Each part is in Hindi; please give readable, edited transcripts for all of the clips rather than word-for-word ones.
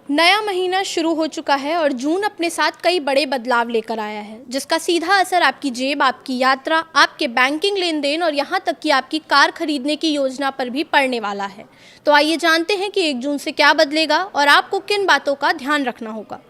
नया महीना शुरू हो चुका है और जून अपने साथ कई बड़े बदलाव लेकर आया है, जिसका सीधा असर आपकी जेब, आपकी यात्रा, आपके बैंकिंग लेन देन और यहाँ तक कि आपकी कार खरीदने की योजना पर भी पड़ने वाला है। तो आइए जानते हैं कि 1 जून से क्या बदलेगा और आपको किन बातों का ध्यान रखना होगा।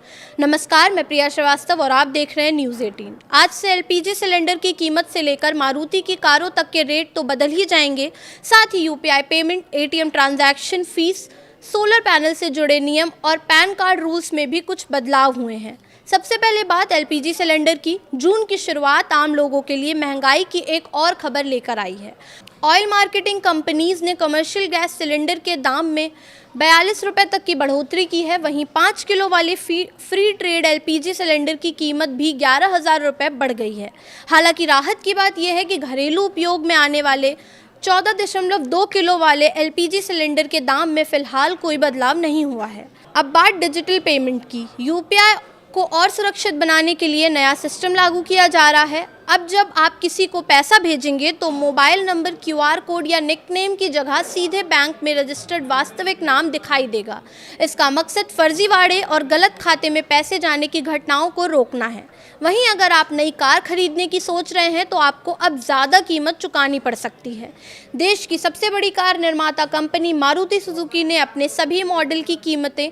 नमस्कार, मैं प्रिया श्रीवास्तव और आप देख रहे हैं न्यूज़ 18। आज से एलपीजी सिलेंडर की कीमत से लेकर मारुति की कारों तक के रेट तो बदल ही जाएंगे, साथ ही UPI payment, ATM transaction fees, solar panel से जुड़े नियम और पैन कार्ड रूल्स में भी कुछ बदलाव हुए हैं। सबसे पहले बात एलपीजी सिलेंडर की। जून की शुरुआत आम लोगों के लिए महंगाई की एक और खबर लेकर आई है। ऑयल मार्केटिंग कंपनीज ने कमर्शियल गैस सिलेंडर के दाम में 42 रुपये तक की बढ़ोतरी की है। वहीं 5 किलो वाले फ्री ट्रेड एलपीजी सिलेंडर की कीमत भी 11,000 रुपये बढ़ गई है। हालांकि राहत की बात यह है कि घरेलू उपयोग में आने वाले 14.2 किलो वाले एलपीजी सिलेंडर के दाम में फिलहाल कोई बदलाव नहीं हुआ है। अब बात डिजिटल पेमेंट की। यूपीआई को और सुरक्षित बनाने के लिए नया सिस्टम लागू किया जा रहा है। अब जब आप किसी को पैसा भेजेंगे तो मोबाइल नंबर, क्यूआर कोड या निकनेम की जगह सीधे बैंक में रजिस्टर्ड वास्तविक नाम दिखाई देगा। इसका मकसद फर्जीवाड़े और गलत खाते में पैसे जाने की घटनाओं को रोकना है। वहीं अगर आप नई कार खरीदने की सोच रहे हैं तो आपको अब ज़्यादा कीमत चुकानी पड़ सकती है। देश की सबसे बड़ी कार निर्माता कंपनी मारुति सुजुकी ने अपने सभी मॉडल की कीमतें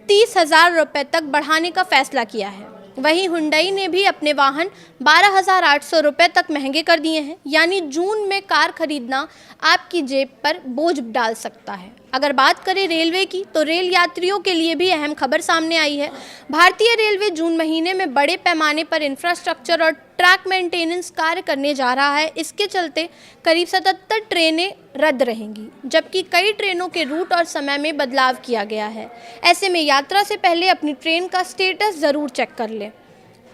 30,000 रुपये तक बढ़ाने का फैसला किया है। वहीं हुंडई ने भी अपने वाहन 12,800 रुपये तक महंगे कर दिए हैं। यानी जून में कार खरीदना आपकी जेब पर बोझ डाल सकता है। अगर बात करें रेलवे की, तो रेल यात्रियों के लिए भी अहम खबर सामने आई है। भारतीय रेलवे जून महीने में बड़े पैमाने पर इंफ्रास्ट्रक्चर और ट्रैक मेंटेनेंस कार्य करने जा रहा है। इसके चलते करीब 77 ट्रेनें रद्द रहेंगी, जबकि कई ट्रेनों के रूट और समय में बदलाव किया गया है। ऐसे में यात्रा से पहले अपनी ट्रेन का स्टेटस ज़रूर चेक कर लें।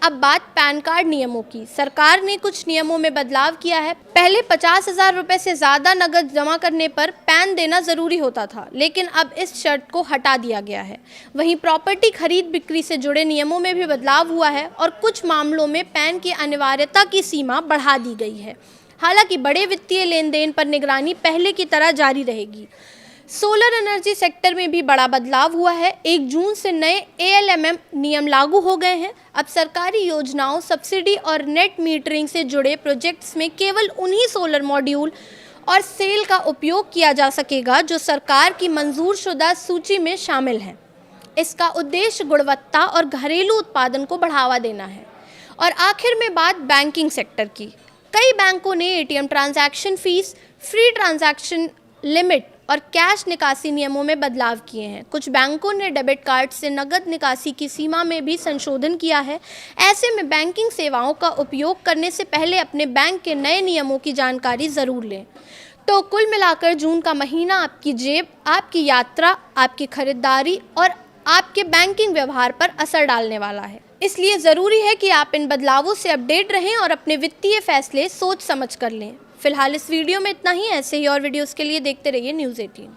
अब बात पैन कार्ड नियमों की। सरकार ने कुछ नियमों में बदलाव किया है। पहले 50,000 रुपये से ज़्यादा नकद जमा करने पर पैन देना ज़रूरी होता था, लेकिन अब इस शर्त को हटा दिया गया है। वहीं प्रॉपर्टी खरीद बिक्री से जुड़े नियमों में भी बदलाव हुआ है और कुछ मामलों में पैन की अनिवार्यता की सीमा बढ़ा दी गई है। हालांकि बड़े वित्तीय लेन देन पर निगरानी पहले की तरह जारी रहेगी। सोलर एनर्जी सेक्टर में भी बड़ा बदलाव हुआ है। 1 जून से नए एएलएमएम नियम लागू हो गए हैं। अब सरकारी योजनाओं, सब्सिडी और नेट मीटरिंग से जुड़े प्रोजेक्ट्स में केवल उन्हीं सोलर मॉड्यूल और सेल का उपयोग किया जा सकेगा जो सरकार की मंजूरशुदा सूची में शामिल हैं। इसका उद्देश्य गुणवत्ता और घरेलू उत्पादन को बढ़ावा देना है। और आखिर में बात बैंकिंग सेक्टर की। कई बैंकों ने ATM transaction fees, free transaction limit और कैश निकासी नियमों में बदलाव किए हैं। कुछ बैंकों ने डेबिट कार्ड से नकद निकासी की सीमा में भी संशोधन किया है। ऐसे में बैंकिंग सेवाओं का उपयोग करने से पहले अपने बैंक के नए नियमों की जानकारी ज़रूर लें। तो कुल मिलाकर जून का महीना आपकी जेब, आपकी यात्रा, आपकी खरीदारी और आपके बैंकिंग व्यवहार पर असर डालने वाला है। इसलिए ज़रूरी है कि आप इन बदलावों से अपडेट रहें और अपने वित्तीय फैसले सोच समझ कर लें। फिलहाल इस वीडियो में इतना ही। ऐसे ही और वीडियोस के लिए देखते रहिए न्यूज़ 18।